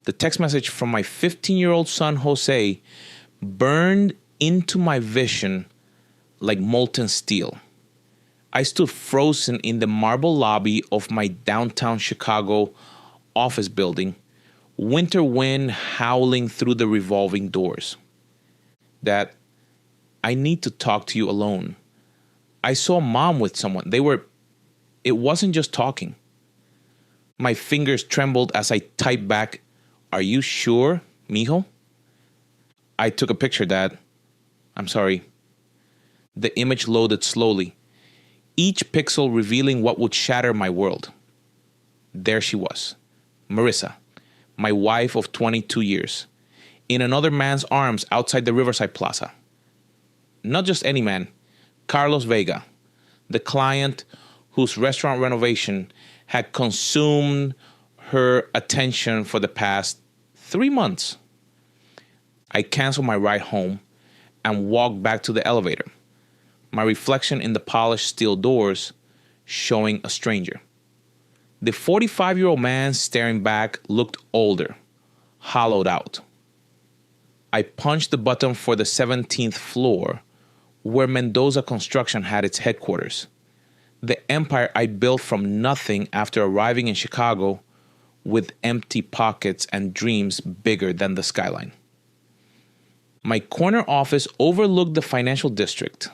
The text message from my 15-year-old son, Jose, burned into my vision like molten steel. I stood frozen in the marble lobby of my downtown Chicago office building, winter wind howling through the revolving doors. Dad, I need to talk to you alone. I saw Mom with someone. It wasn't just talking. My fingers trembled as I typed back, "Are you sure, mijo?" "I took a picture, Dad. I'm sorry." The image loaded slowly, each pixel revealing what would shatter my world. There she was, Marissa, my wife of 22 years, in another man's arms outside the Riverside Plaza. Not just any man, Carlos Vega, the client whose restaurant renovation had consumed her attention for the past 3 months. I canceled my ride home and walked back to the elevator, my reflection in the polished steel doors showing a stranger. The 45-year-old man staring back looked older, hollowed out. I punched the button for the 17th floor, where Mendoza Construction had its headquarters, the empire I built from nothing after arriving in Chicago with empty pockets and dreams bigger than the skyline. My corner office overlooked the financial district,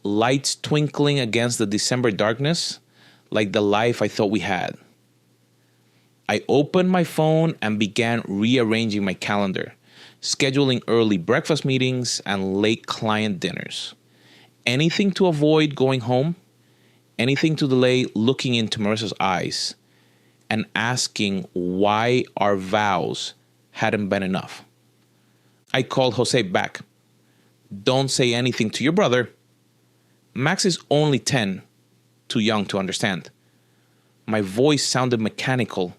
lights twinkling against the December darkness like the life I thought we had. I opened my phone and began rearranging my calendar, scheduling early breakfast meetings and late client dinners. Anything to avoid going home, anything to delay looking into Marissa's eyes and asking why our vows hadn't been enough. I called Jose back. "Don't say anything to your brother. Max is only 10, too young to understand." My voice sounded mechanical,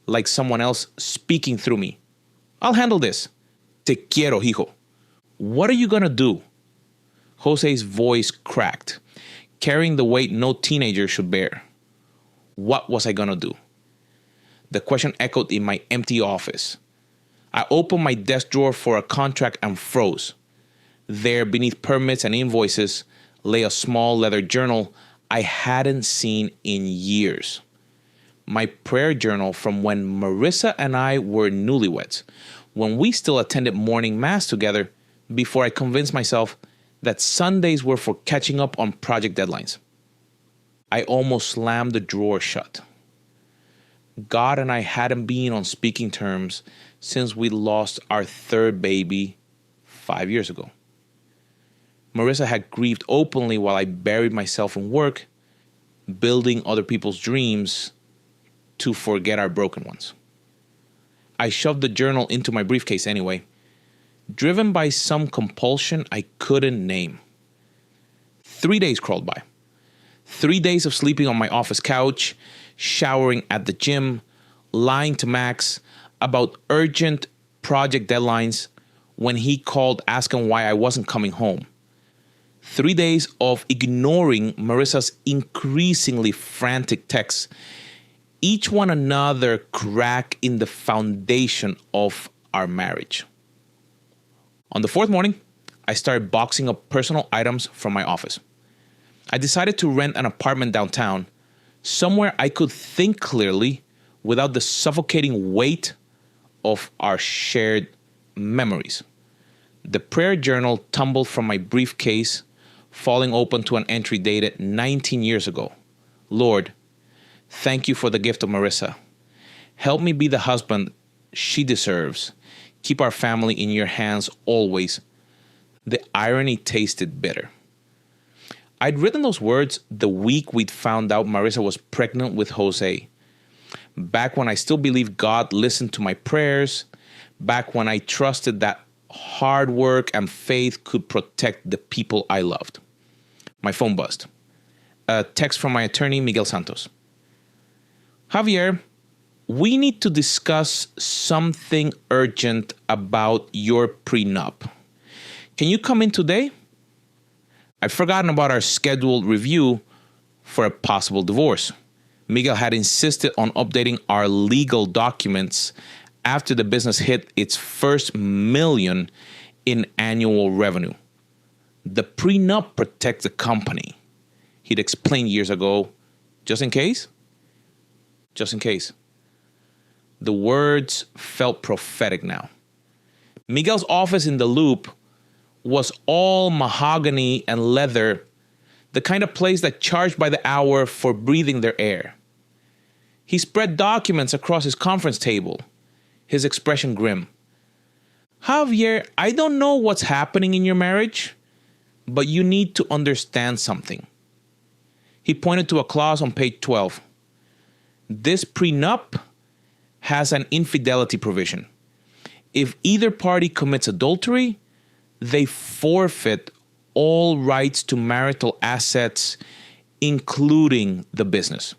like someone else speaking through me. "I'll handle this. Te quiero, hijo. What are you gonna do?" Jose's voice cracked, carrying the weight no teenager should bear. What was I gonna do? The question echoed in my empty office. I opened my desk drawer for a contract and froze. There, beneath permits and invoices, lay a small leather journal I hadn't seen in years. My prayer journal from when Marissa and I were newlyweds, when we still attended morning mass together before I convinced myself that Sundays were for catching up on project deadlines. I almost slammed the drawer shut. God and I hadn't been on speaking terms since we lost our third baby 5 years ago. Marissa had grieved openly while I buried myself in work, building other people's dreams to forget our broken ones. I shoved the journal into my briefcase anyway, driven by some compulsion I couldn't name. 3 days crawled by. 3 days of sleeping on my office couch, showering at the gym, lying to Max about urgent project deadlines when he called asking why I wasn't coming home. 3 days of ignoring Marissa's increasingly frantic texts, each one another crack in the foundation of our marriage. On the fourth morning, I started boxing up personal items from my office. I decided to rent an apartment downtown, somewhere I could think clearly without the suffocating weight of our shared memories. The prayer journal tumbled from my briefcase, falling open to an entry dated 19 years ago. "Lord, thank you for the gift of Marissa. Help me be the husband she deserves. Keep our family in your hands always." The irony tasted bitter. I'd written those words the week we'd found out Marissa was pregnant with Jose. Back when I still believed God listened to my prayers. Back when I trusted that hard work and faith could protect the people I loved. My phone buzzed. A text from my attorney, Miguel Santos. "Javier, we need to discuss something urgent about your pre-nup. Can you come in today?" I'd forgotten about our scheduled review for a possible divorce. Miguel had insisted on updating our legal documents after the business hit its first million in annual revenue. The pre-nup protects the company, he'd explained years ago, just in case. Just in case. The words felt prophetic now. Miguel's office in the Loop was all mahogany and leather, the kind of place that charged by the hour for breathing their air. He spread documents across his conference table, his expression grim. Javier, I don't know what's happening in your marriage, but you need to understand something. He pointed to a clause on page 12. This prenup has an infidelity provision. If either party commits adultery, they forfeit all rights to marital assets, including the business.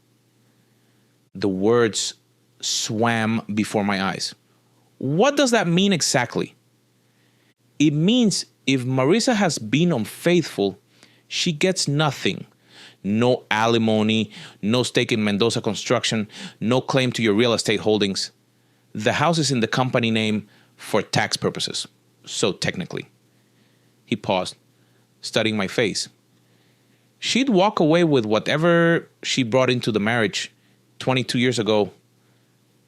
The words swam before my eyes. What does that mean exactly? It means if Marisa has been unfaithful, she gets nothing. No alimony, no stake in Mendoza Construction, no claim to your real estate holdings. The house is in the company name for tax purposes. So technically. He paused, studying my face. She'd walk away with whatever she brought into the marriage 22 years ago,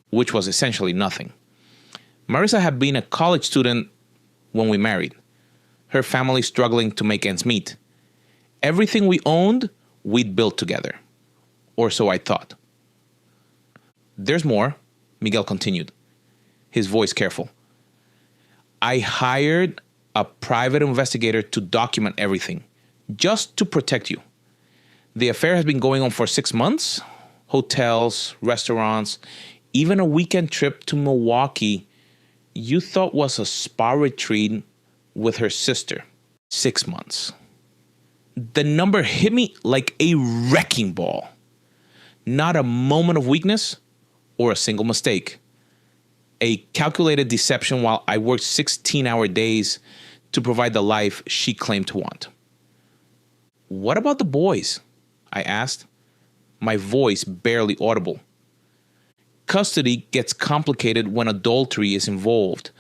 which was essentially nothing. Marisa had been a college student when we married. Her family struggling to make ends meet. Everything we owned, we'd built together. Or so I thought. There's more, Miguel continued, his voice careful. I hired a private investigator to document everything, just to protect you. The affair has been going on for 6 months. Hotels, restaurants, even a weekend trip to Milwaukee you thought was a spa retreat with her sister. 6 months. The number hit me like a wrecking ball. Not a moment of weakness or a single mistake. A calculated deception while I worked 16-hour days to provide the life she claimed to want. What about the boys? I asked, my voice barely audible. Custody gets complicated when adultery is involved,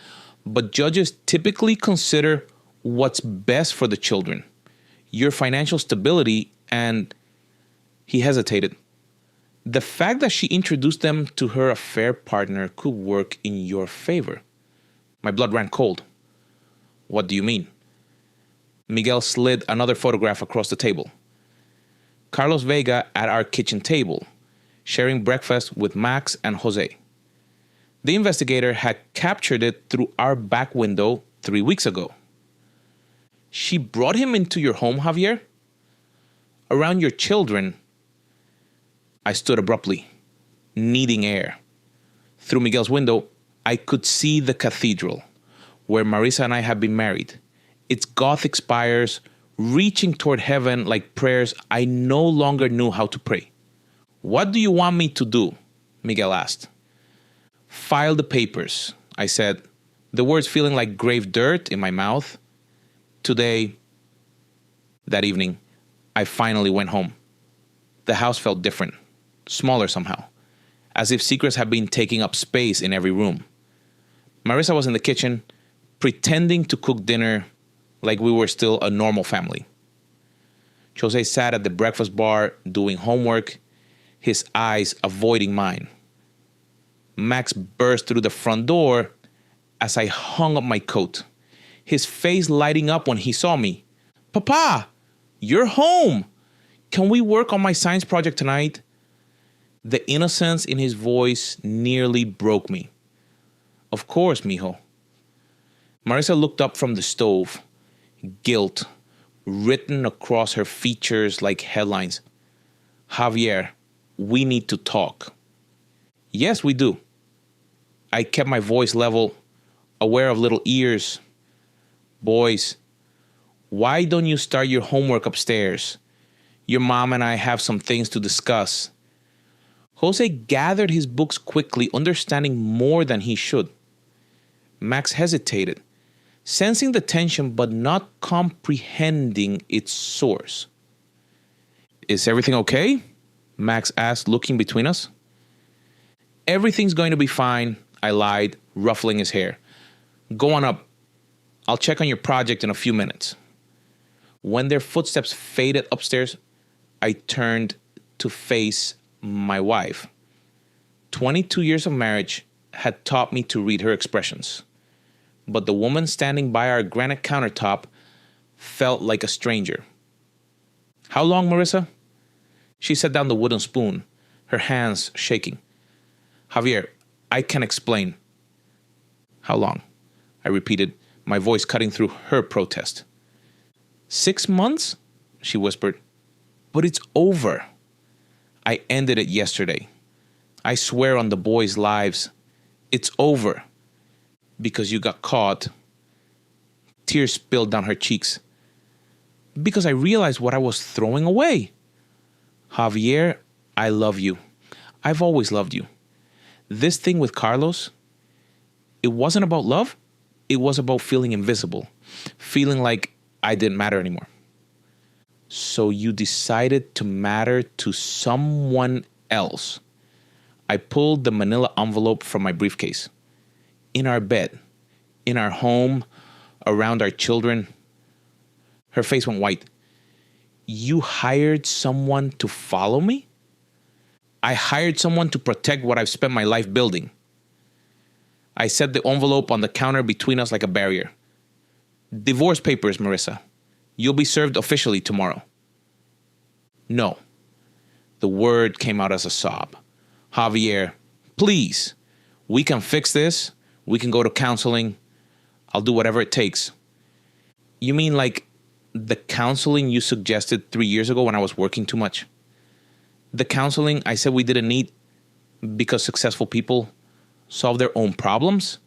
but judges typically consider what's best for the children, your financial stability, and he hesitated. The fact that she introduced them to her affair partner could work in your favor. My blood ran cold. What do you mean? Miguel slid another photograph across the table. Carlos Vega at our kitchen table, sharing breakfast with Max and Jose. The investigator had captured it through our back window 3 weeks ago. She brought him into your home, Javier? Around your children. I stood abruptly, needing air. Through Miguel's window, I could see the cathedral, where Marisa and I had been married. Its Gothic spires reaching toward heaven like prayers I no longer knew how to pray. What do you want me to do? Miguel asked. File the papers, I said, the words feeling like grave dirt in my mouth. Today, that evening, I finally went home. The house felt different, smaller somehow, as if secrets had been taking up space in every room. Marisa was in the kitchen, pretending to cook dinner like we were still a normal family. Jose sat at the breakfast bar doing homework, his eyes avoiding mine. Max burst through the front door as I hung up my coat, his face lighting up when he saw me. Papa, you're home! Can we work on my science project tonight? The innocence in his voice nearly broke me. Of course, mijo. Marisa looked up from the stove, guilt written across her features like headlines. Javier, we need to talk. Yes, we do. I kept my voice level, aware of little ears. Boys, why don't you start your homework upstairs? Your mom and I have some things to discuss. Jose gathered his books quickly, understanding more than he should. Max hesitated, sensing the tension but not comprehending its source. Is everything okay? Max asked, looking between us. Everything's going to be fine. I lied, ruffling his hair. Go on up. I'll check on your project in a few minutes. When their footsteps faded upstairs, I turned to face my wife. 22 years of marriage had taught me to read her expressions. But the woman standing by our granite countertop felt like a stranger. How long, Marissa? She set down the wooden spoon, her hands shaking. Javier, I can explain. How long? I repeated, my voice cutting through her protest. 6 months? She whispered. But it's over. I ended it yesterday. I swear on the boys' lives, it's over. Because you got caught. Tears spilled down her cheeks. Because I realized what I was throwing away. Javier, I love you. I've always loved you. This thing with Carlos, it wasn't about love. It was about feeling invisible. Feeling like I didn't matter anymore. So you decided to matter to someone else. I pulled the manila envelope from my briefcase. In our bed, in our home, around our children. Her face went white. You hired someone to follow me? I hired someone to protect what I've spent my life building. I set the envelope on the counter between us like a barrier. Divorce papers, Marissa. You'll be served officially tomorrow. No. The word came out as a sob. Javier, please. We can fix this. We can go to counseling. I'll do whatever it takes. You mean like the counseling you suggested 3 years ago when I was working too much? The counseling I said we didn't need because successful people solve their own problems?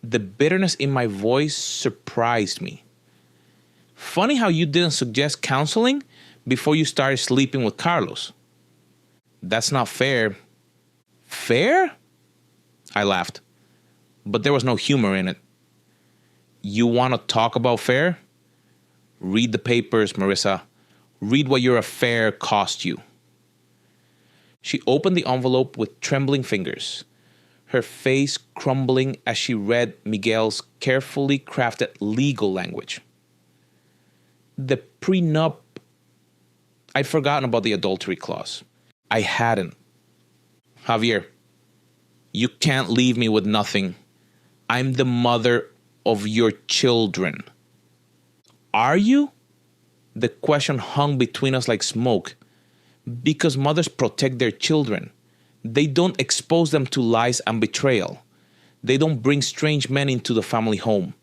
The bitterness in my voice surprised me. Funny how you didn't suggest counseling before you started sleeping with Carlos. That's not fair. Fair? I laughed, but there was no humor in it. You want to talk about fair? Read the papers, Marissa. Read what your affair cost you. She opened the envelope with trembling fingers, her face crumbling as she read Miguel's carefully crafted legal language. The pre-nup. I'd forgotten about the adultery clause. I hadn't. Javier, you can't leave me with nothing. I'm the mother of your children. Are you? The question hung between us like smoke. Because mothers protect their children. They don't expose them to lies and betrayal. They don't bring strange men into the family home.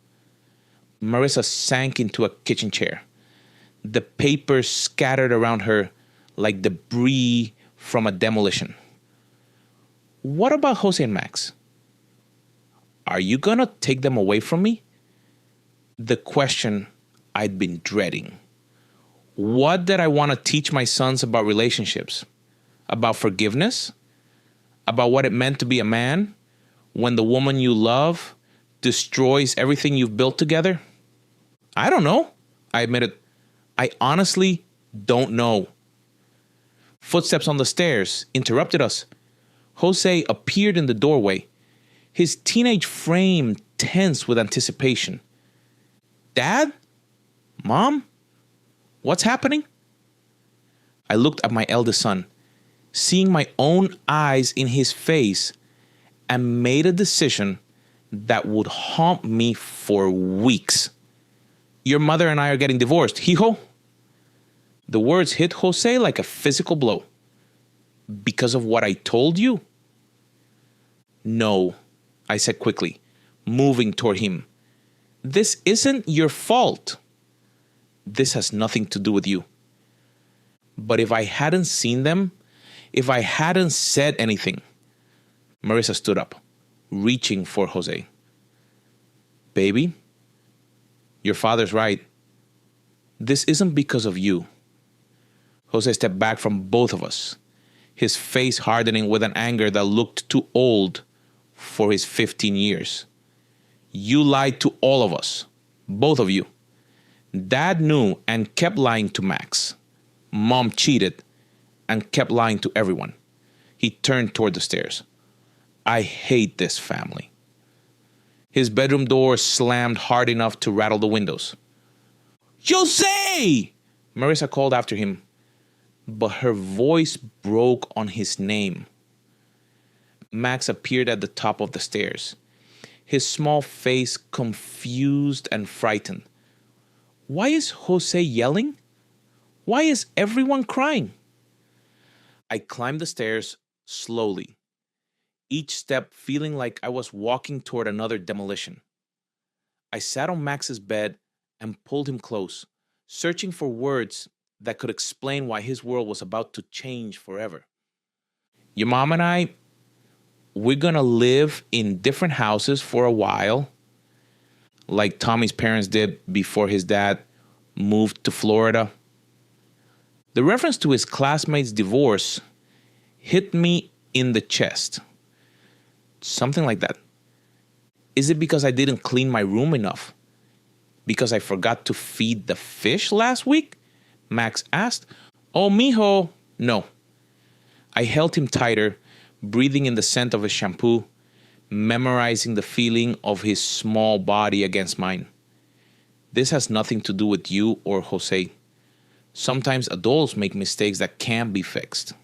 Marissa sank into a kitchen chair. The papers scattered around her like debris from a demolition. What about Jose and Max? Are you gonna take them away from me? The question I'd been dreading. What did I want to teach my sons about relationships? About forgiveness? About what it meant to be a man when the woman you love destroys everything you've built together? I don't know, I admitted. I honestly don't know. Footsteps on the stairs interrupted us. Jose appeared in the doorway, his teenage frame tense with anticipation. Dad? Mom? What's happening? I looked at my eldest son, seeing my own eyes in his face, and made a decision that would haunt me for weeks. Your mother and I are getting divorced, hijo. The words hit Jose like a physical blow. Because of what I told you? No, I said quickly, moving toward him. This isn't your fault. This has nothing to do with you. But if I hadn't seen them, if I hadn't said anything, Marissa stood up, reaching for Jose. Baby, your father's right. This isn't because of you. Jose stepped back from both of us, his face hardening with an anger that looked too old for his 15 years. You lied to all of us, both of you. Dad knew and kept lying to Max. Mom cheated and kept lying to everyone. He turned toward the stairs. I hate this family. His bedroom door slammed hard enough to rattle the windows. Jose! Marissa called after him, but her voice broke on his name. Max appeared at the top of the stairs, his small face confused and frightened. Why is Jose yelling? Why is everyone crying? I climbed the stairs slowly, each step feeling like I was walking toward another demolition. I sat on Max's bed and pulled him close, searching for words that could explain why his world was about to change forever. Your mom and I, we're gonna live in different houses for a while, like Tommy's parents did before his dad moved to Florida. The reference to his classmate's divorce hit me in the chest. Something like that. Is it because I didn't clean my room enough? Because I forgot to feed the fish last week? Max asked. Oh, mijo, no. I held him tighter, breathing in the scent of his shampoo, memorizing the feeling of his small body against mine. This has nothing to do with you or Jose. Sometimes adults make mistakes that can't be fixed.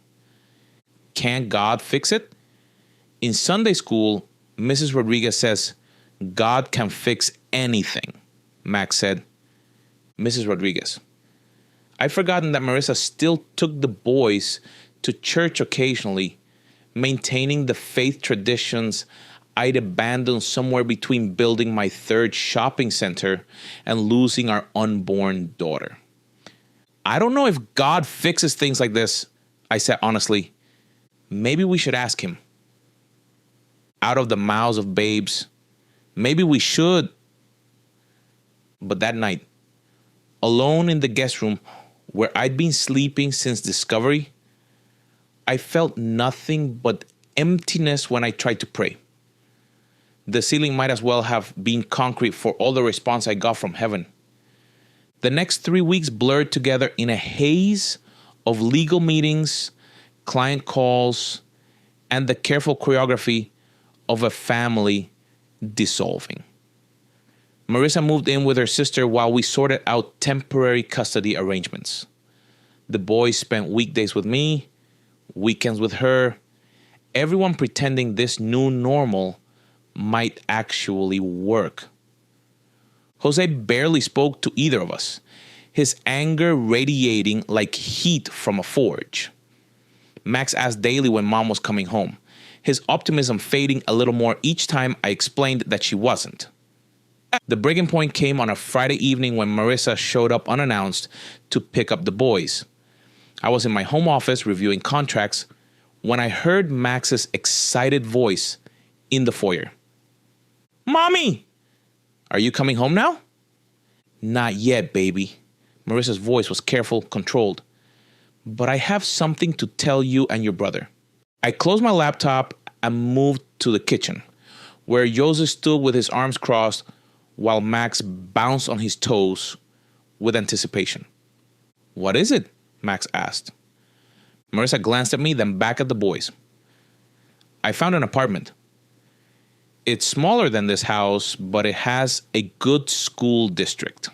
Can't God fix it? In Sunday school, Mrs. Rodriguez says, God can fix anything, Max said. Mrs. Rodriguez. I'd forgotten that Marissa still took the boys to church occasionally, maintaining the faith traditions I'd abandoned somewhere between building my third shopping center and losing our unborn daughter. I don't know if God fixes things like this, I said honestly. Maybe we should ask him. Out of the mouths of babes, maybe we should. But that night, alone in the guest room where I'd been sleeping since discovery, I felt nothing but emptiness when I tried to pray. The ceiling might as well have been concrete for all the response I got from heaven. The next 3 weeks blurred together in a haze of legal meetings, client calls, and the careful choreography of a family dissolving. Marissa moved in with her sister while we sorted out temporary custody arrangements. The boys spent weekdays with me, weekends with her, everyone pretending this new normal might actually work. Jose barely spoke to either of us, his anger radiating like heat from a forge. Max asked daily when mom was coming home, his optimism fading a little more each time I explained that she wasn't. The breaking point came on a Friday evening when Marissa showed up unannounced to pick up the boys. I was in my home office reviewing contracts when I heard Max's excited voice in the foyer. Mommy! Are you coming home now? Not yet, baby. Marissa's voice was careful, controlled. But I have something to tell you and your brother. I closed my laptop and moved to the kitchen, where Joseph stood with his arms crossed while Max bounced on his toes with anticipation. What is it? Max asked. Marissa glanced at me, then back at the boys. I found an apartment. It's smaller than this house, but it has a good school district.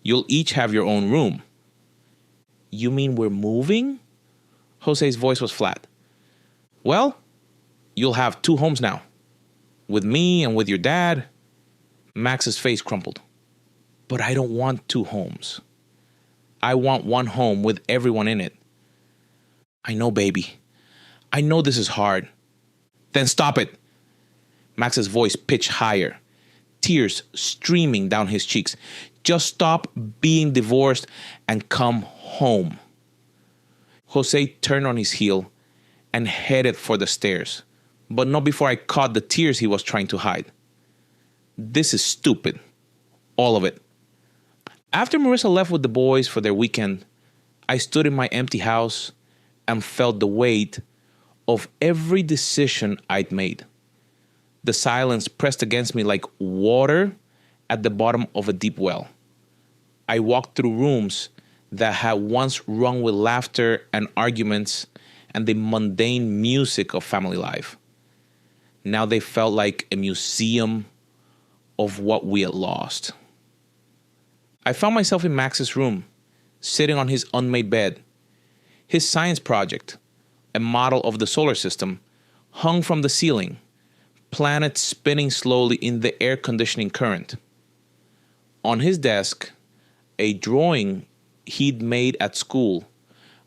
You'll each have your own room. You mean we're moving? Jose's voice was flat. Well, you'll have 2 homes now. With me and with your dad. Max's face crumpled. But I don't want 2 homes. I want one home with everyone in it. I know, baby. I know this is hard. Then stop it. Max's voice pitched higher, tears streaming down his cheeks. Just stop being divorced and come home. Jose turned on his heel and headed for the stairs, but not before I caught the tears he was trying to hide. This is stupid. All of it. After Marissa left with the boys for their weekend, I stood in my empty house and felt the weight of every decision I'd made. The silence pressed against me like water at the bottom of a deep well. I walked through rooms that had once rung with laughter and arguments and the mundane music of family life. Now they felt like a museum of what we had lost. I found myself in Max's room, sitting on his unmade bed. His science project, a model of the solar system, hung from the ceiling, planets spinning slowly in the air conditioning current. On his desk, a drawing he'd made at school,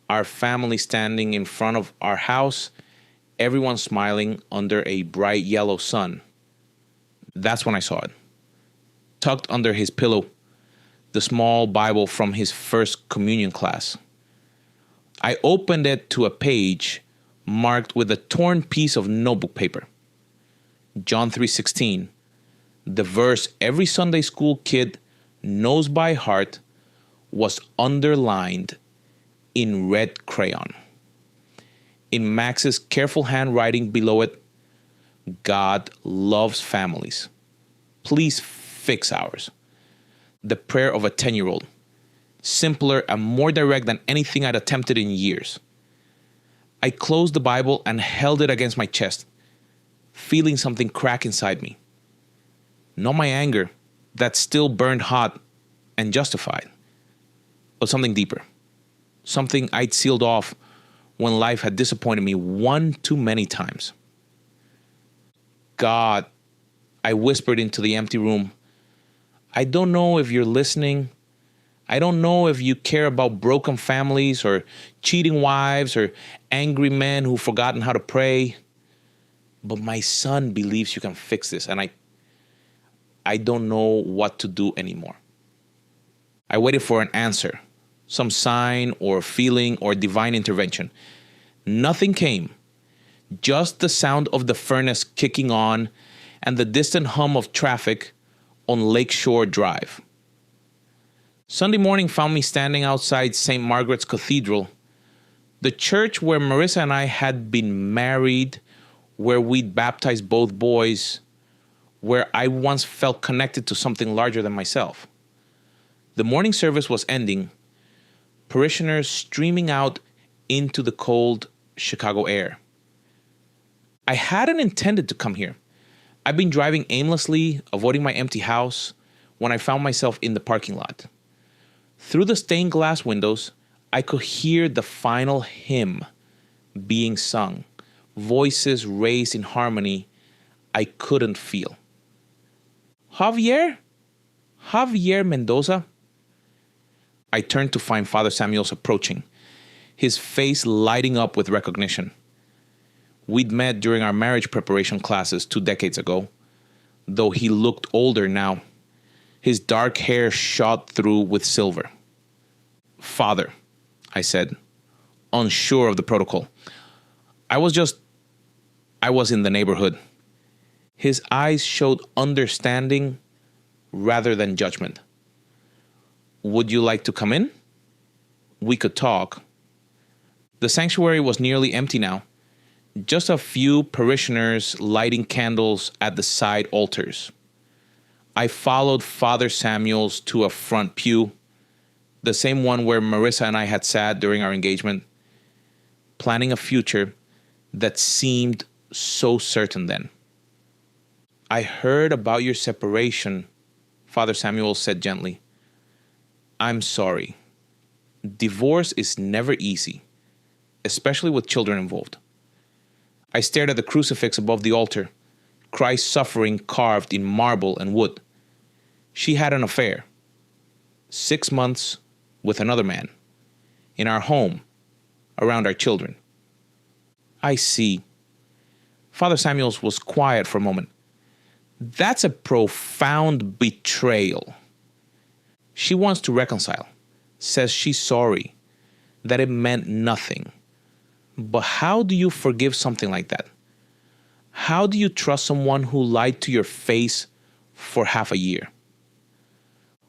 our family standing in front of our house, everyone smiling under a bright yellow sun. That's when I saw it. Tucked under his pillow, the small Bible from his first communion class. I opened it to a page marked with a torn piece of notebook paper. John 3:16, the verse every Sunday school kid knows by heart, was underlined in red crayon. In Max's careful handwriting below it, God loves families. Please fix ours. The prayer of a 10-year-old. Simpler and more direct than anything I'd attempted in years. I closed the Bible and held it against my chest, feeling something crack inside me. Not my anger, that still burned hot and justified, but something deeper. Something I'd sealed off when life had disappointed me one too many times. God, I whispered into the empty room, I don't know if you're listening. I don't know if you care about broken families or cheating wives or angry men who've forgotten how to pray. But my son believes you can fix this, and I don't know what to do anymore. I waited for an answer, some sign or feeling or divine intervention. Nothing came, just the sound of the furnace kicking on and the distant hum of traffic on Lakeshore Drive. Sunday morning found me standing outside St. Margaret's Cathedral, the church where Marissa and I had been married, where we'd baptized both boys, where I once felt connected to something larger than myself. The morning service was ending, parishioners streaming out into the cold Chicago air. I hadn't intended to come here. I'd been driving aimlessly, avoiding my empty house, when I found myself in the parking lot. Through the stained glass windows, I could hear the final hymn being sung, voices raised in harmony I couldn't feel. Javier Mendoza? I turned to find Father Samuel's approaching, his face lighting up with recognition. We'd met during our marriage preparation classes 2 decades ago, though he looked older now. His dark hair shot through with silver. Father, I said, unsure of the protocol. I was in the neighborhood. His eyes showed understanding rather than judgment. Would you like to come in? We could talk. The sanctuary was nearly empty now. Just a few parishioners lighting candles at the side altars. I followed Father Samuel's to a front pew, the same one where Marissa and I had sat during our engagement, planning a future that seemed so certain then. I heard about your separation, Father Samuel said gently. I'm sorry. Divorce is never easy, especially with children involved. I stared at the crucifix above the altar, Christ's suffering carved in marble and wood. She had an affair. 6 months with another man. In our home, around our children. I see. Father Samuels was quiet for a moment. That's a profound betrayal. She wants to reconcile, says she's sorry, that it meant nothing. But how do you forgive something like that? How do you trust someone who lied to your face for half a year?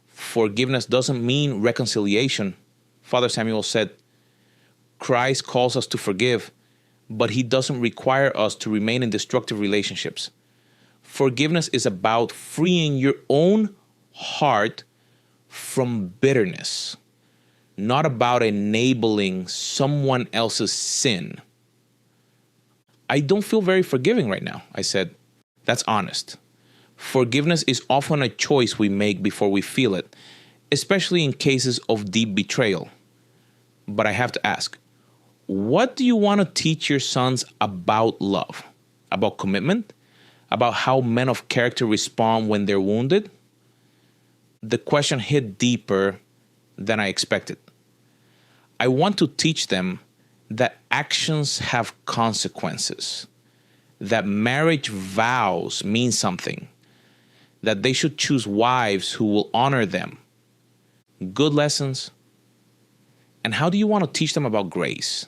Forgiveness doesn't mean reconciliation, Father Samuel said. Christ calls us to forgive, but he doesn't require us to remain in destructive relationships. Forgiveness is about freeing your own heart from bitterness, not about enabling someone else's sin. I don't feel very forgiving right now, I said. That's honest. Forgiveness is often a choice we make before we feel it, especially in cases of deep betrayal. But I have to ask, what do you want to teach your sons about love? About commitment? About how men of character respond when they're wounded? The question hit deeper than I expected. I want to teach them that actions have consequences, that marriage vows mean something, that they should choose wives who will honor them. Good lessons. And how do you want to teach them about grace?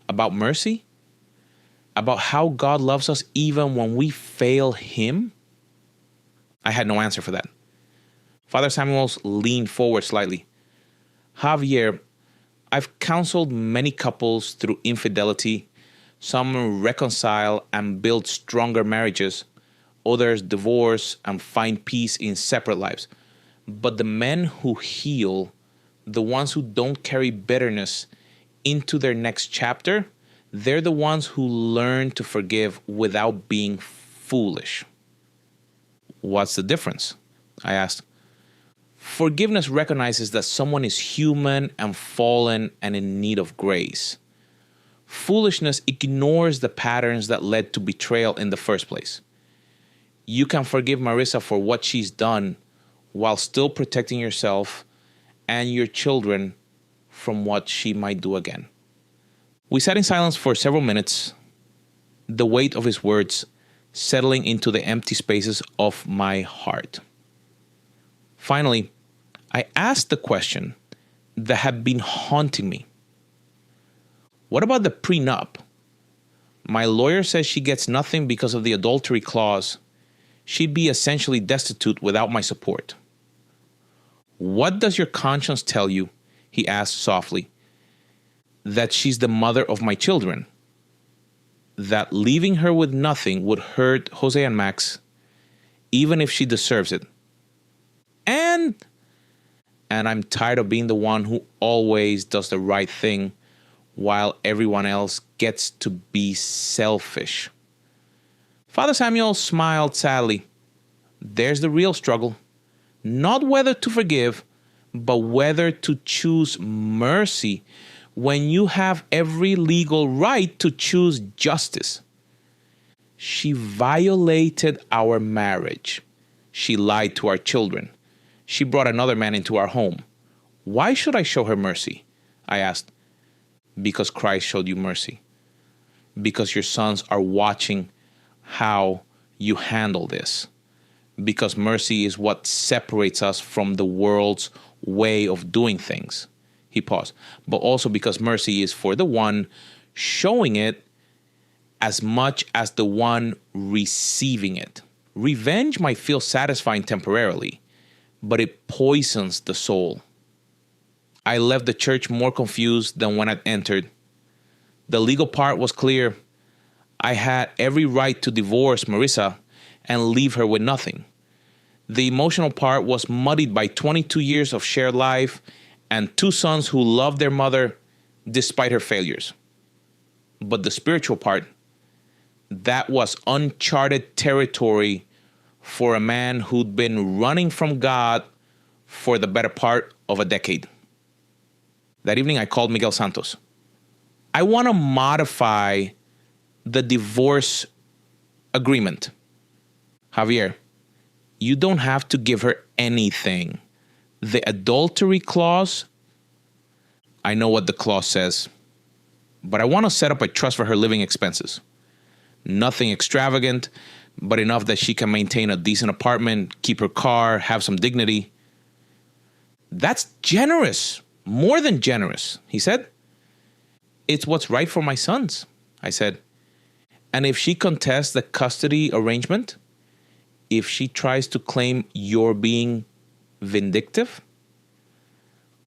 About mercy? About how God loves us even when we fail Him? I had no answer for that. Father Samuels leaned forward slightly. Javier, I've counseled many couples through infidelity. Some reconcile and build stronger marriages. Others divorce and find peace in separate lives. But the men who heal, the ones who don't carry bitterness into their next chapter, they're the ones who learn to forgive without being foolish. What's the difference? I asked. Forgiveness recognizes that someone is human and fallen and in need of grace. Foolishness ignores the patterns that led to betrayal in the first place. You can forgive Marissa for what she's done while still protecting yourself and your children from what she might do again. We sat in silence for several minutes, the weight of his words settling into the empty spaces of my heart. Finally, I asked the question that had been haunting me. What about the pre-nup? My lawyer says she gets nothing because of the adultery clause. She'd be essentially destitute without my support. What does your conscience tell you? He asked softly. That she's the mother of my children. That leaving her with nothing would hurt Jose and Max, even if she deserves it. And I'm tired of being the one who always does the right thing while everyone else gets to be selfish. Father Samuel smiled sadly. There's the real struggle. Not whether to forgive, but whether to choose mercy when you have every legal right to choose justice. She violated our marriage. She lied to our children. She brought another man into our home. Why should I show her mercy? I asked. Because Christ showed you mercy. Because your sons are watching how you handle this. Because mercy is what separates us from the world's way of doing things. He paused. But also because mercy is for the one showing it as much as the one receiving it. Revenge might feel satisfying temporarily, but it poisons the soul. I left the church more confused than when I entered. The legal part was clear. I had every right to divorce Marissa and leave her with nothing. The emotional part was muddied by 22 years of shared life and 2 sons who loved their mother despite her failures. But the spiritual part, that was uncharted territory for a man who'd been running from God for the better part of a decade. That evening, I called Miguel Santos. I want to modify the divorce agreement. Javier, you don't have to give her anything. The adultery clause, I know what the clause says, but I want to set up a trust for her living expenses. Nothing extravagant, but enough that she can maintain a decent apartment, keep her car, have some dignity. That's generous, more than generous, he said. It's what's right for my sons, I said. And if she contests the custody arrangement, if she tries to claim you're being vindictive?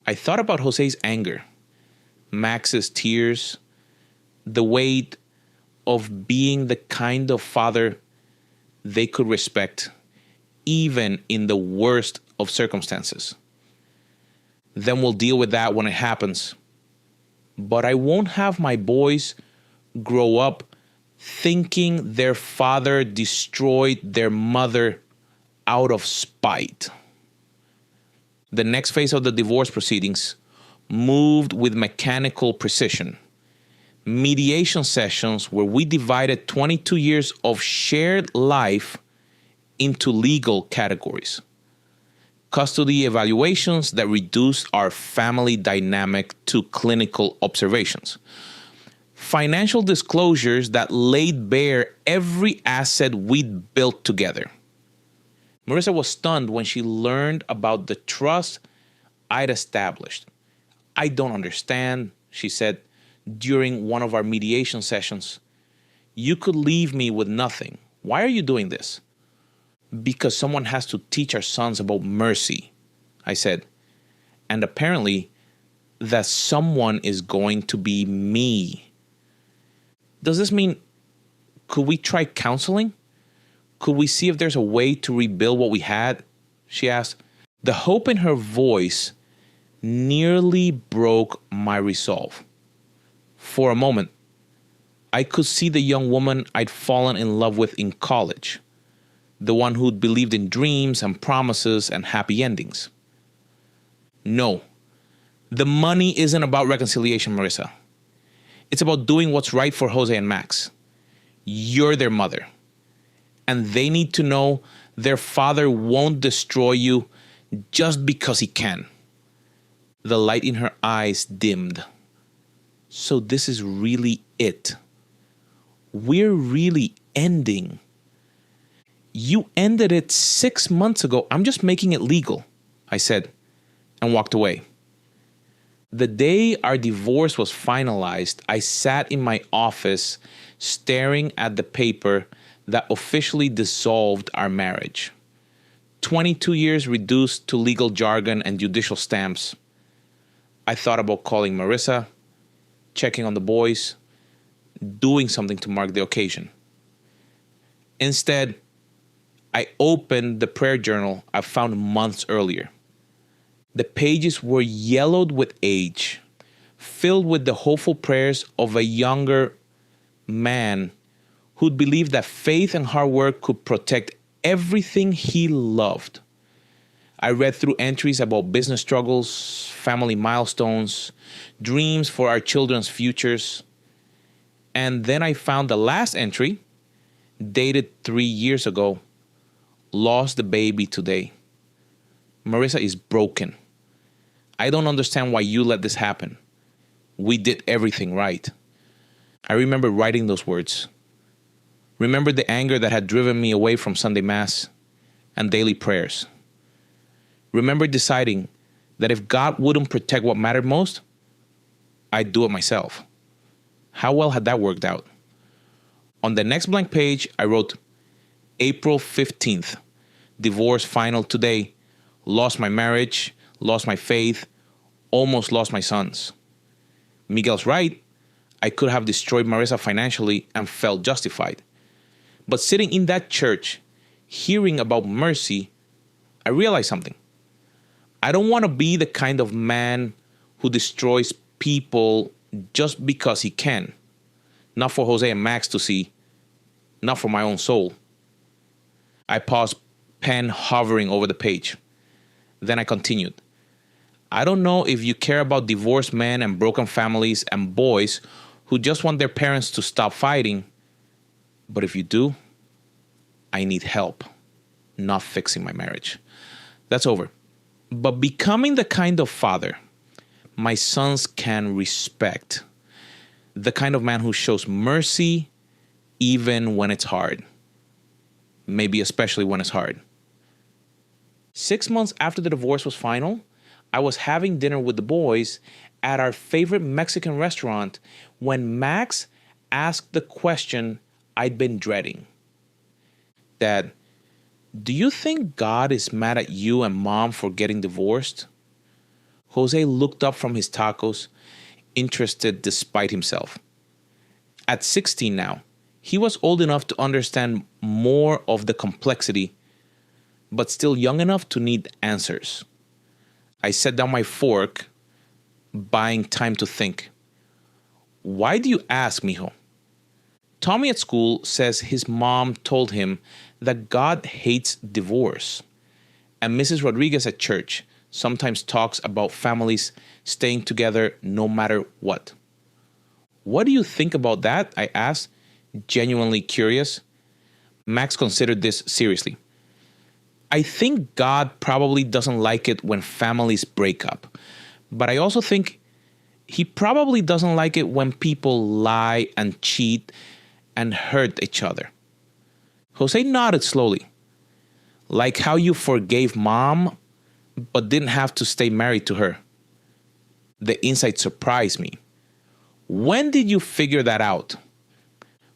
I thought about Jose's anger, Max's tears, the weight of being the kind of father they could respect, even in the worst of circumstances. Then we'll deal with that when it happens. But I won't have my boys grow up thinking their father destroyed their mother out of spite. The next phase of the divorce proceedings moved with mechanical precision. Mediation sessions where we divided 22 years of shared life into legal categories. Custody evaluations that reduced our family dynamic to clinical observations. Financial disclosures that laid bare every asset we'd built together. Marissa was stunned when she learned about the trust I'd established. "I don't understand," she said during one of our mediation sessions. "You could leave me with nothing. Why are you doing this?" "Because someone has to teach our sons about mercy," I said. "And apparently, that someone is going to be me." "Does this mean, could we try counseling? Could we see if there's a way to rebuild what we had?" she asked. The hope in her voice nearly broke my resolve. For a moment, I could see the young woman I'd fallen in love with in college, the one who'd believed in dreams and promises and happy endings. "No, the money isn't about reconciliation, Marissa. It's about doing what's right for Jose and Max. You're their mother, and they need to know their father won't destroy you just because he can." The light in her eyes dimmed. "So this is really it. We're really ending." "You ended it 6 months ago. I'm just making it legal," I said, and walked away. The day our divorce was finalized, I sat in my office staring at the paper that officially dissolved our marriage. 22 years reduced to legal jargon and judicial stamps. I thought about calling Marissa, checking on the boys, doing something to mark the occasion. Instead, I opened the prayer journal I found months earlier. The pages were yellowed with age, filled with the hopeful prayers of a younger man who'd believed that faith and hard work could protect everything he loved. I read through entries about business struggles, family milestones, dreams for our children's futures. And then I found the last entry, dated 3 years ago. "Lost the baby today. Marissa is broken. I don't understand why you let this happen. We did everything right." I remember writing those words. Remembered the anger that had driven me away from Sunday Mass and daily prayers. Remember deciding that if God wouldn't protect what mattered most, I'd do it myself. How well had that worked out? On the next blank page, I wrote, "April 15th, divorce final today. Lost my marriage, lost my faith, almost lost my sons." Miguel's right. I could have destroyed Marissa financially and felt justified. But sitting in that church, hearing about mercy, I realized something. I don't want to be the kind of man who destroys people just because he can. Not for Jose and Max to see, not for my own soul. I paused, pen hovering over the page. Then I continued. "I don't know if you care about divorced men and broken families and boys who just want their parents to stop fighting, but if you do, I need help, not fixing my marriage. That's over. But becoming the kind of father my sons can respect. The kind of man who shows mercy even when it's hard. Maybe especially when it's hard." 6 months after the divorce was final, I was having dinner with the boys at our favorite Mexican restaurant when Max asked the question I'd been dreading. "Dad, do you think God is mad at you and Mom for getting divorced?" Jose looked up from his tacos, interested despite himself. At 16 now, he was old enough to understand more of the complexity, but still young enough to need answers. I set down my fork, buying time to think. "Why do you ask, mijo?" Tommy at school says his mom told him that God hates divorce. And Mrs. Rodriguez at church sometimes talks about families staying together no matter what. What do you think about that? I asked, genuinely curious. Max considered this seriously. I think God probably doesn't like it when families break up. But I also think he probably doesn't like it when people lie and cheat and hurt each other. Jose nodded slowly. Like how you forgave mom, but didn't have to stay married to her. The insight surprised me. When did you figure that out?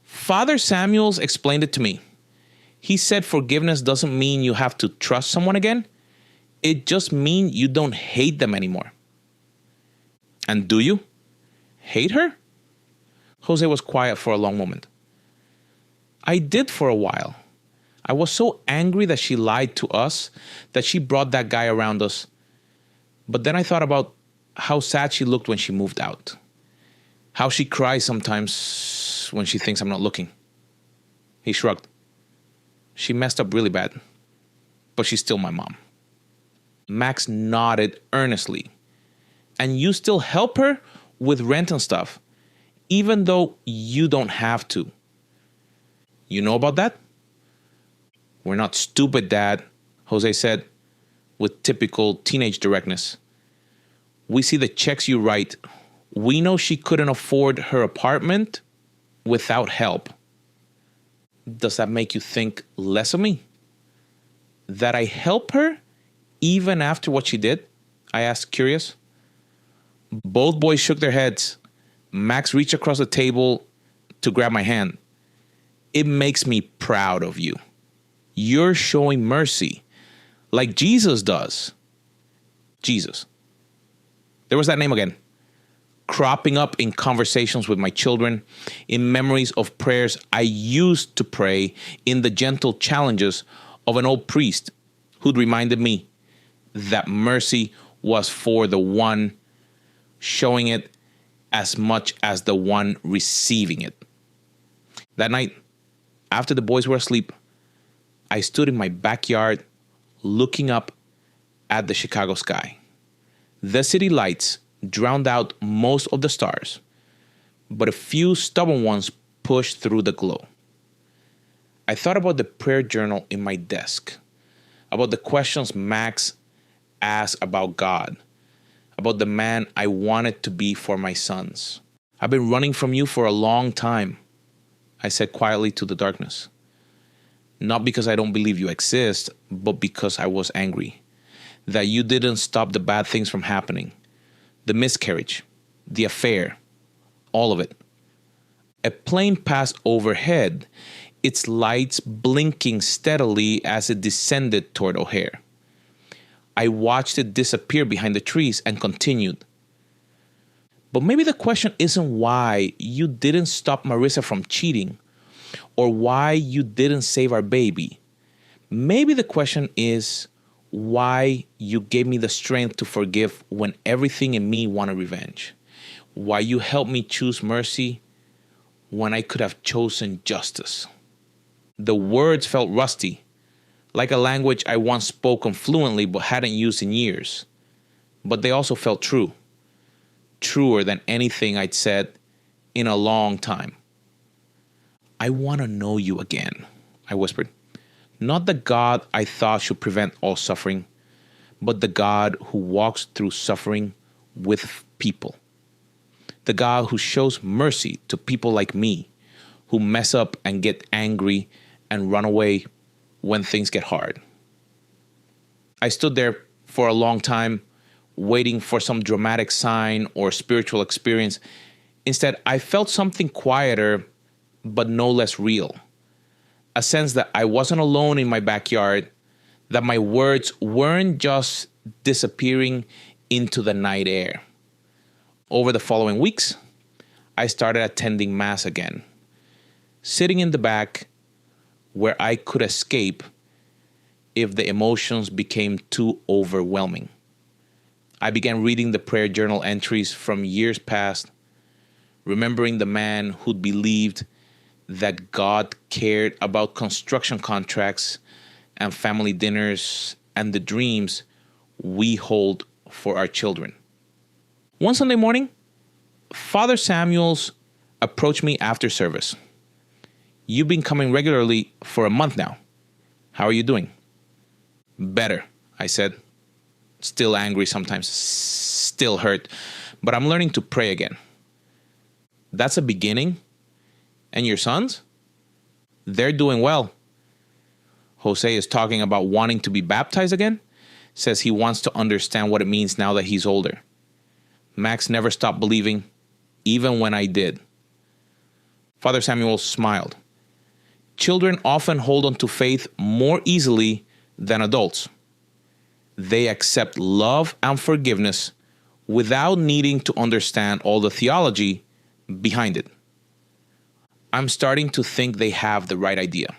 Father Samuels explained it to me. He said forgiveness doesn't mean you have to trust someone again. It just means you don't hate them anymore. And do you? Hate her? Jose was quiet for a long moment. I did for a while. I was so angry that she lied to us, that she brought that guy around us. But then I thought about how sad she looked when she moved out. How she cries sometimes when she thinks I'm not looking. He shrugged. She messed up really bad, but she's still my mom. Max nodded earnestly. And you still help her with rent and stuff, even though you don't have to. You know about that? We're not stupid, Dad, Jose said with typical teenage directness. We see the checks you write. We know she couldn't afford her apartment without help. Does that make you think less of me? That I help her even after what she did? I asked, curious. Both boys shook their heads. Max reached across the table to grab my hand. It makes me proud of you. You're showing mercy like Jesus does. Jesus. There was that name again. Cropping up in conversations with my children, in memories of prayers I used to pray, in the gentle challenges of an old priest who'd reminded me that mercy was for the one showing it as much as the one receiving it. That night, after the boys were asleep, I stood in my backyard looking up at the Chicago sky. The city lights drowned out most of the stars, but a few stubborn ones pushed through the glow. I thought about the prayer journal in my desk, about the questions Max asked about God, about the man I wanted to be for my sons. I've been running from you for a long time, I said quietly to the darkness. Not because I don't believe you exist, but because I was angry that you didn't stop the bad things from happening. The miscarriage, the affair, all of it. A plane passed overhead, its lights blinking steadily as it descended toward O'Hare. I watched it disappear behind the trees and continued. But maybe the question isn't why you didn't stop Marissa from cheating or why you didn't save our baby. Maybe the question is why you gave me the strength to forgive when everything in me wanted revenge. Why you helped me choose mercy when I could have chosen justice. The words felt rusty, like a language I once spoken fluently but hadn't used in years. But they also felt true. Truer than anything I'd said in a long time. I want to know you again, I whispered. Not the God I thought should prevent all suffering, but the God who walks through suffering with people. The God who shows mercy to people like me, who mess up and get angry and run away when things get hard. I stood there for a long time, waiting for some dramatic sign or spiritual experience. Instead, I felt something quieter, but no less real. A sense that I wasn't alone in my backyard, that my words weren't just disappearing into the night air. Over the following weeks, I started attending Mass again, sitting in the back where I could escape if the emotions became too overwhelming. I began reading the prayer journal entries from years past, remembering the man who'd believed that God cared about construction contracts and family dinners and the dreams we hold for our children. One Sunday morning, Father Samuels approached me after service. "You've been coming regularly for a month now. How are you doing?" "Better," I said. Still angry sometimes, still hurt, but I'm learning to pray again. "That's a beginning. And your sons?" "They're doing well. Jose is talking about wanting to be baptized again. Says he wants to understand what it means now that he's older. Max never stopped believing, even when I did." Father Samuel smiled. "Children often hold on to faith more easily than adults. They accept love and forgiveness without needing to understand all the theology behind it. I'm starting to think they have the right idea.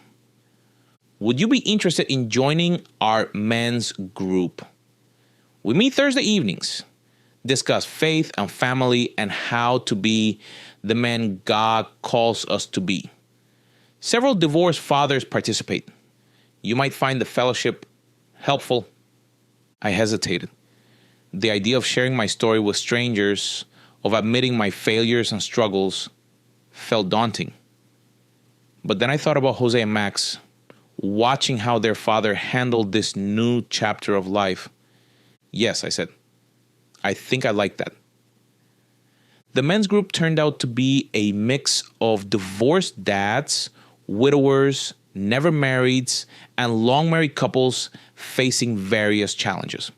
Would you be interested in joining our men's group? We meet Thursday evenings, discuss faith and family and how to be the men God calls us to be. Several divorced fathers participate. You might find the fellowship helpful." I hesitated. The idea of sharing my story with strangers, of admitting my failures and struggles, felt daunting. But then I thought about Jose and Max, watching how their father handled this new chapter of life. "Yes," I said. "I think I like that." The men's group turned out to be a mix of divorced dads, widowers, never marrieds, and long married couples facing various challenges.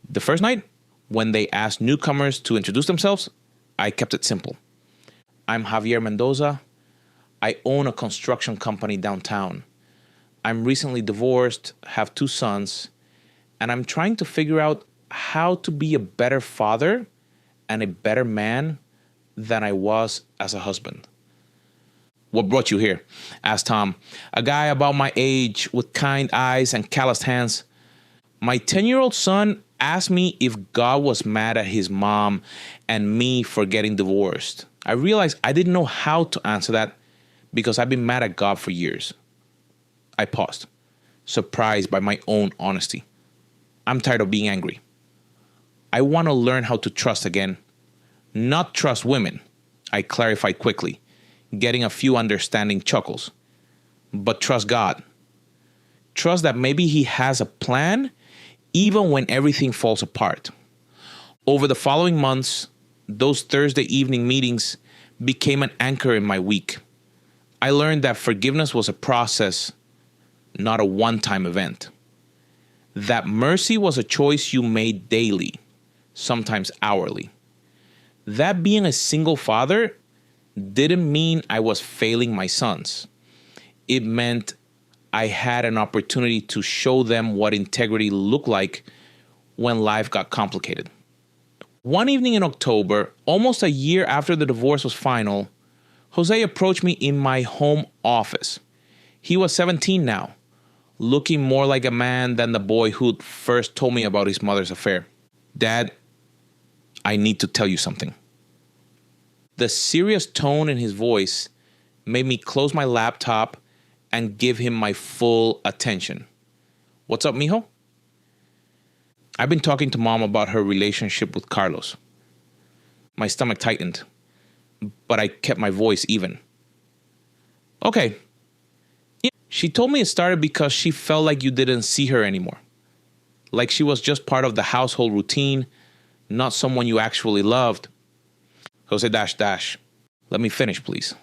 The first night, when they asked newcomers to introduce themselves, I kept it simple. "I'm Javier Mendoza. I own a construction company downtown. I'm recently divorced, have 2 sons, and I'm trying to figure out how to be a better father and a better man than I was as a husband." "What brought you here?" asked Tom, a guy about my age with kind eyes and calloused hands. "My 10-year-old son asked me if God was mad at his mom and me for getting divorced. I realized I didn't know how to answer that because I've been mad at God for years." I paused, surprised by my own honesty. "I'm tired of being angry. I want to learn how to trust again. Not trust women," I clarified quickly, getting a few understanding chuckles. "But trust God. Trust that maybe He has a plan even when everything falls apart." Over the following months, those Thursday evening meetings became an anchor in my week. I learned that forgiveness was a process, not a one-time event. That mercy was a choice you made daily, sometimes hourly. That being a single father didn't mean I was failing my sons. It meant I had an opportunity to show them what integrity looked like when life got complicated. One evening in October, almost a year after the divorce was final, Jose approached me in my home office. He was 17 now, looking more like a man than the boy who'd first told me about his mother's affair. "Dad, I need to tell you something." The serious tone in his voice made me close my laptop and give him my full attention. "What's up, mijo?" "I've been talking to Mom about her relationship with Carlos." My stomach tightened, but I kept my voice even. "Okay. She told me it started because she felt like you didn't see her anymore. Like she was just part of the household routine, not someone you actually loved." Jose dash. "Let me finish, please."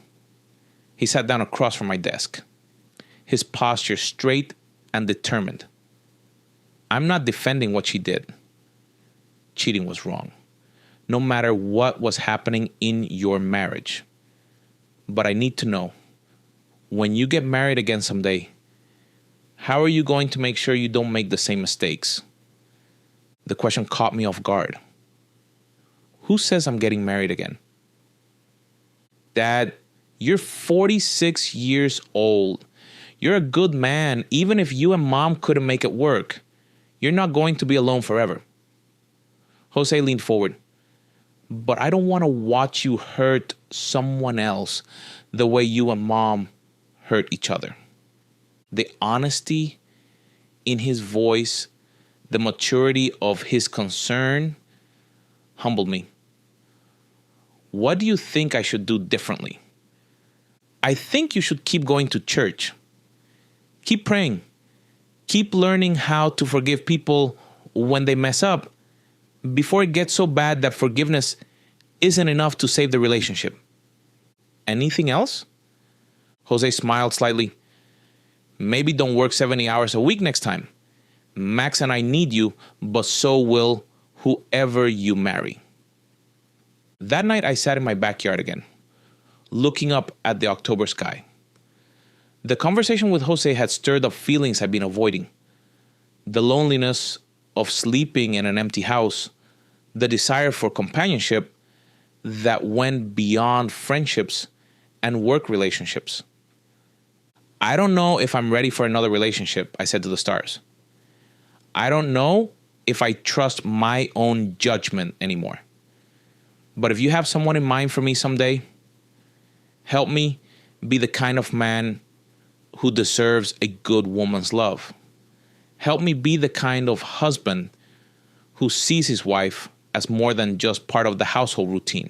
He sat down across from my desk, his posture straight and determined. "I'm not defending what she did. Cheating was wrong, no matter what was happening in your marriage. But I need to know, when you get married again someday, how are you going to make sure you don't make the same mistakes?" The question caught me off guard. Who says I'm getting married again? "Dad, you're 46 years old. You're a good man, even if you and Mom couldn't make it work. You're not going to be alone forever." Jose leaned forward. but I don't want to watch you hurt someone else the way you and mom hurt each other. The honesty in his voice, the maturity of his concern humbled me. What do you think I should do differently? I think you should keep going to church. Keep praying. Keep learning how to forgive people when they mess up before it gets so bad that forgiveness isn't enough to save the relationship. Anything else? Jose smiled slightly. Maybe don't work 70 hours a week next time. Max and I need you, but so will whoever you marry. That night I sat in my backyard again, looking up at the October sky. The conversation with Jose had stirred up feelings I'd been avoiding. The loneliness of sleeping in an empty house, the desire for companionship that went beyond friendships and work relationships. I don't know if I'm ready for another relationship, I said to the stars. I don't know if I trust my own judgment anymore. But if you have someone in mind for me someday, help me be the kind of man who deserves a good woman's love. Help me be the kind of husband who sees his wife as more than just part of the household routine.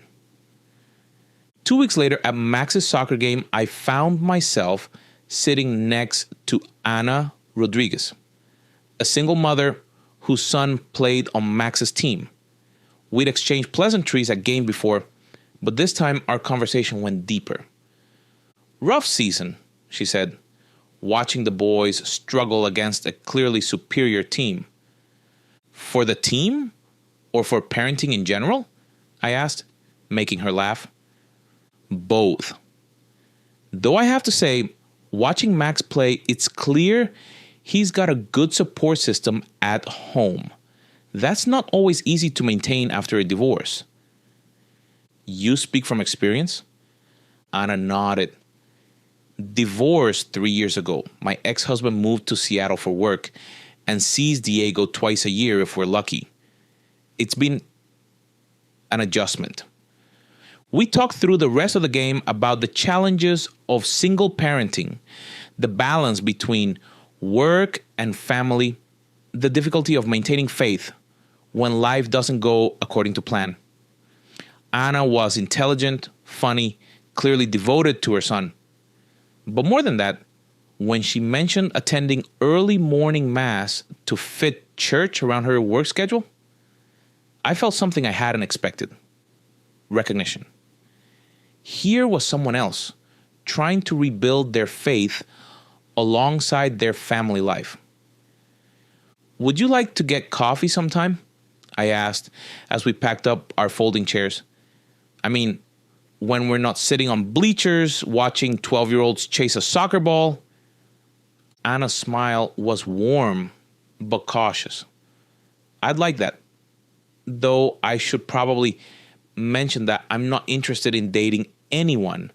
2 weeks later, at Max's soccer game, I found myself sitting next to Ana Rodriguez, a single mother whose son played on Max's team. We'd exchanged pleasantries at game before, but this time our conversation went deeper. Rough season, she said, watching the boys struggle against a clearly superior team. For the team? Or for parenting in general? I asked, making her laugh. Both. Though I have to say, watching Max play, it's clear he's got a good support system at home. That's not always easy to maintain after a divorce. You speak from experience? Ana nodded. Divorced 3 years ago, my ex-husband moved to Seattle for work and sees Diego twice a year if we're lucky. It's been an adjustment. We talked through the rest of the game about the challenges of single parenting, the balance between work and family, the difficulty of maintaining faith when life doesn't go according to plan. Ana was intelligent, funny, clearly devoted to her son. But more than that, when she mentioned attending early morning mass to fit church around her work schedule, I felt something I hadn't expected. Recognition. Here was someone else trying to rebuild their faith alongside their family life. Would you like to get coffee sometime? I asked as we packed up our folding chairs. I mean, when we're not sitting on bleachers watching 12-year-olds chase a soccer ball. Ana's smile was warm but cautious. I'd like that. Though I should probably mention that I'm not interested in dating anyone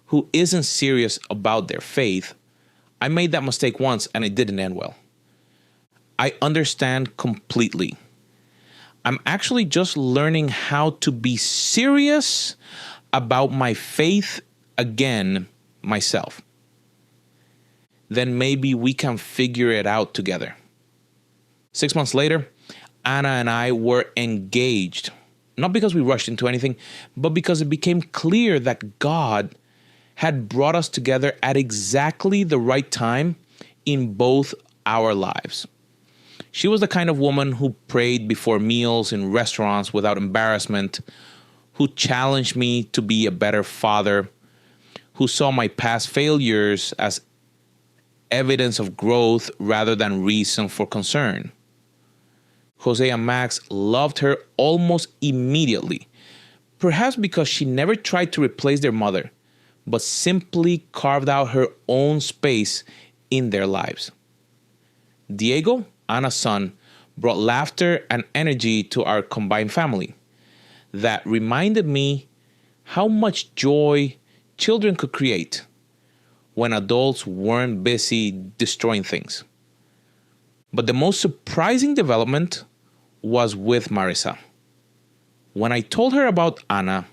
who isn't serious about their faith. I made that mistake once and it didn't end well. I understand completely. I'm actually just learning how to be serious about my faith again myself. Then maybe we can figure it out together. 6 months later, Ana and I were engaged. Not because we rushed into anything, but because it became clear that God had brought us together at exactly the right time in both our lives. She was the kind of woman who prayed before meals in restaurants without embarrassment, who challenged me to be a better father, who saw my past failures as evidence of growth rather than reason for concern. Jose and Max loved her almost immediately, perhaps because she never tried to replace their mother, but simply carved out her own space in their lives. Diego, Ana's son, brought laughter and energy to our combined family that reminded me how much joy children could create when adults weren't busy destroying things. But the most surprising development was with Marisa. When I told her about Ana,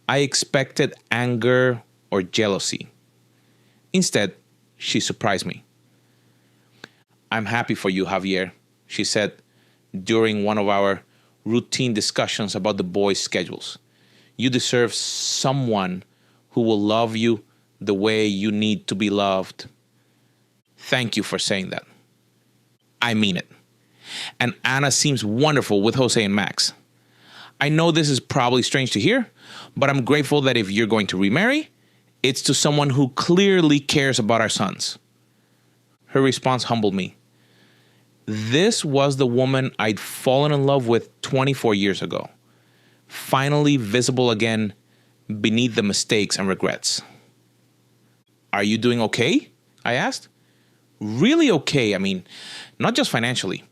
I expected anger or jealousy. Instead, she surprised me. "I'm happy for you, Javier," she said during one of our routine discussions about the boys' schedules. "You deserve someone who will love you the way you need to be loved." Thank you for saying that. I mean it. And Ana seems wonderful with Jose and Max. I know this is probably strange to hear, but I'm grateful that if you're going to remarry, it's to someone who clearly cares about our sons. Her response humbled me. This was the woman I'd fallen in love with 24 years ago, finally visible again beneath the mistakes and regrets. "Are you doing okay?" I asked. "Really okay, I mean, not just financially."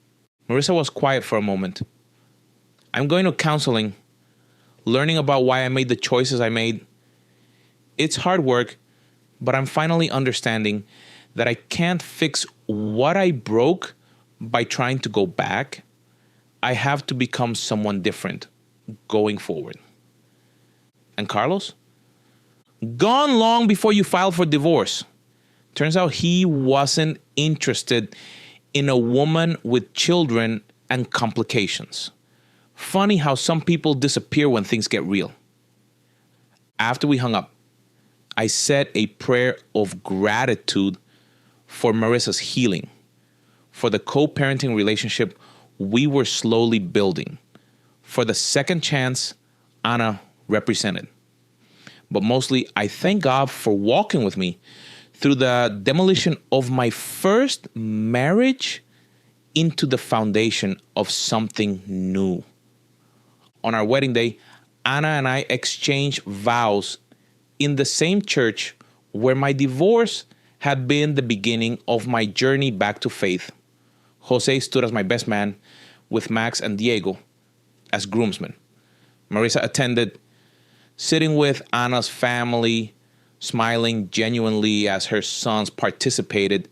Marissa was quiet for a moment. "I'm going to counseling, learning about why I made the choices I made. It's hard work, but I'm finally understanding that I can't fix what I broke by trying to go back. I have to become someone different going forward." "And Carlos?" "Gone long before you filed for divorce. Turns out he wasn't interested in a woman with children and complications. Funny how some people disappear when things get real." After we hung up, I said a prayer of gratitude for Marissa's healing, for the co-parenting relationship we were slowly building, for the second chance Ana represented. But mostly, I thank God for walking with me through the demolition of my first marriage into the foundation of something new. On our wedding day, Ana and I exchanged vows in the same church where my divorce had been the beginning of my journey back to faith. Jose stood as my best man, with Max and Diego as groomsmen. Marissa attended, sitting with Ana's family, smiling genuinely as her sons participated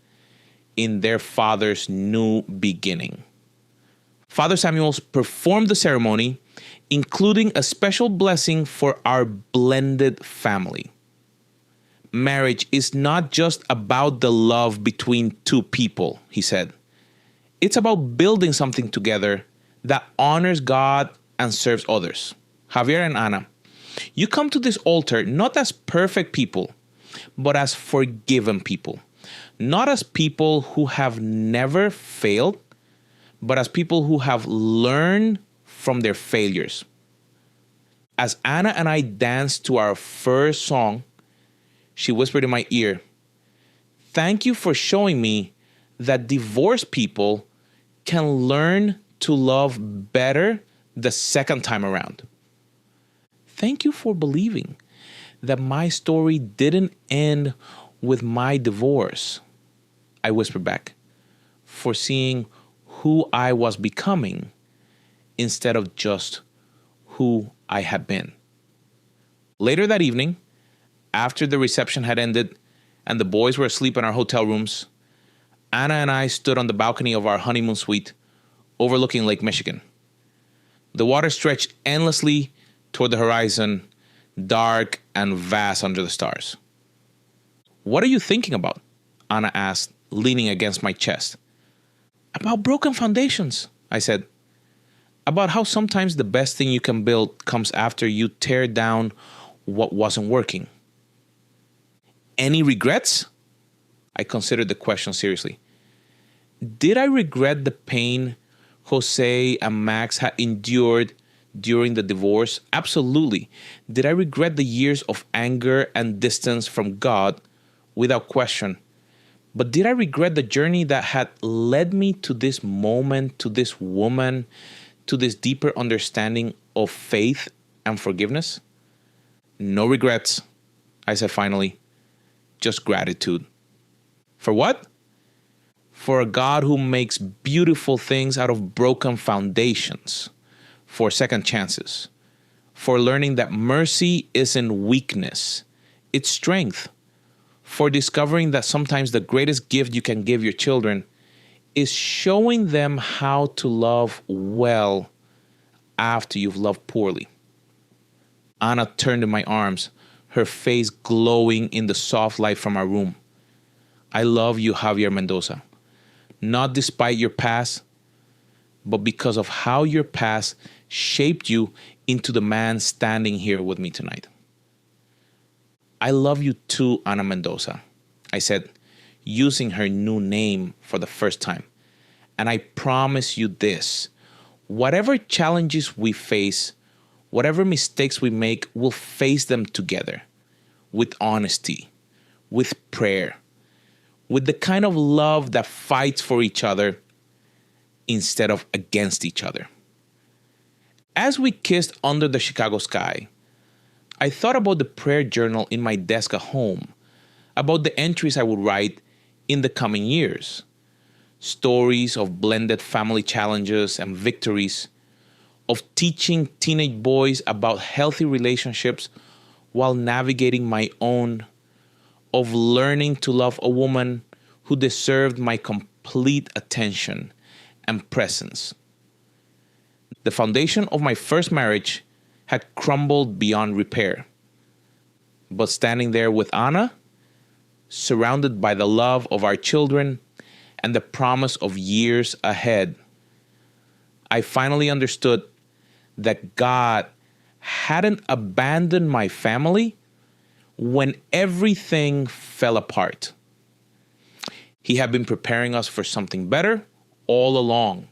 in their father's new beginning. Father Samuels performed the ceremony, including a special blessing for our blended family. "Marriage is not just about the love between two people," he said. "It's about building something together that honors God and serves others. Javier and Ana, you come to this altar not as perfect people, but as forgiven people. Not as people who have never failed, but as people who have learned from their failures." As Ana and I danced to our first song, she whispered in my ear, "Thank you for showing me that divorced people can learn to love better the second time around. Thank you for believing that my story didn't end with my divorce," I whispered back, "for seeing who I was becoming instead of just who I had been." Later that evening, after the reception had ended and the boys were asleep in our hotel rooms, Ana and I stood on the balcony of our honeymoon suite overlooking Lake Michigan. The water stretched endlessly toward the horizon, dark and vast under the stars. "What are you thinking about?" Ana asked, leaning against my chest. "About broken foundations," I said. "About how sometimes the best thing you can build comes after you tear down what wasn't working." "Any regrets?" I considered the question seriously. Did I regret the pain Jose and Max had endured during the divorce? Absolutely. Did I regret the years of anger and distance from God? Without question. But did I regret the journey that had led me to this moment, to this woman, to this deeper understanding of faith and forgiveness? No regrets, I said finally. Just gratitude. For what? For a God who makes beautiful things out of broken foundations. For second chances. For learning that mercy isn't weakness, it's strength. For discovering that sometimes the greatest gift you can give your children is showing them how to love well after you've loved poorly. Ana turned in my arms, her face glowing in the soft light from our room. I love you, Javier Mendoza. Not despite your past, but because of how your past shaped you into the man standing here with me tonight. I love you too, Ana Mendoza, I said, using her new name for the first time. And I promise you this, whatever challenges we face, whatever mistakes we make, we'll face them together with honesty, with prayer, with the kind of love that fights for each other instead of against each other. As we kissed under the Chicago sky, I thought about the prayer journal in my desk at home, about the entries I would write in the coming years. Stories of blended family challenges and victories, of teaching teenage boys about healthy relationships while navigating my own, of learning to love a woman who deserved my complete attention and presence. The foundation of my first marriage had crumbled beyond repair. But standing there with Ana, surrounded by the love of our children and the promise of years ahead, I finally understood that God hadn't abandoned my family when everything fell apart. He had been preparing us for something better all along.